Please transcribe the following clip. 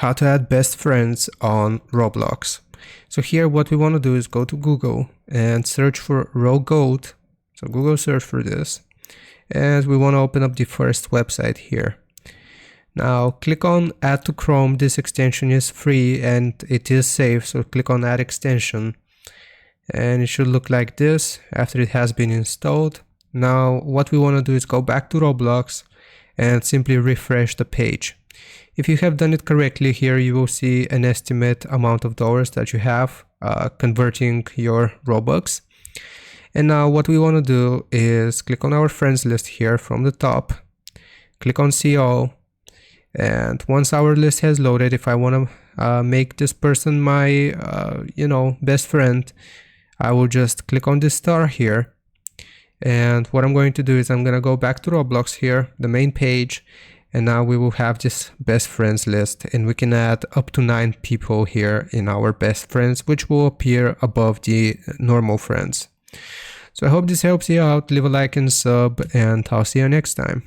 how to add best friends on Roblox. So here what we want to do is go to Google and search for RoGoat. So Google search for this, and we want to open up the first website here. Now click on add to Chrome. This extension is free and it is safe, so click on add extension and it should look like this after it has been installed. Now what we want to do is go back to Roblox and simply refresh the page. If you have done it correctly, here you will see an estimate amount of dollars that you have converting your Robux. And now what we want to do is click on our friends list here from the top, click on see all, and once our list has loaded, if I want to make this person my best friend, I will just click on this star here. And what I'm going to do is I'm going to go back to Roblox here, the main page, and now we will have this best friends list, and we can add up to 9 people here in our best friends, which will appear above the normal friends. So I hope this helps you out. Leave a like and sub, and I'll see you next time.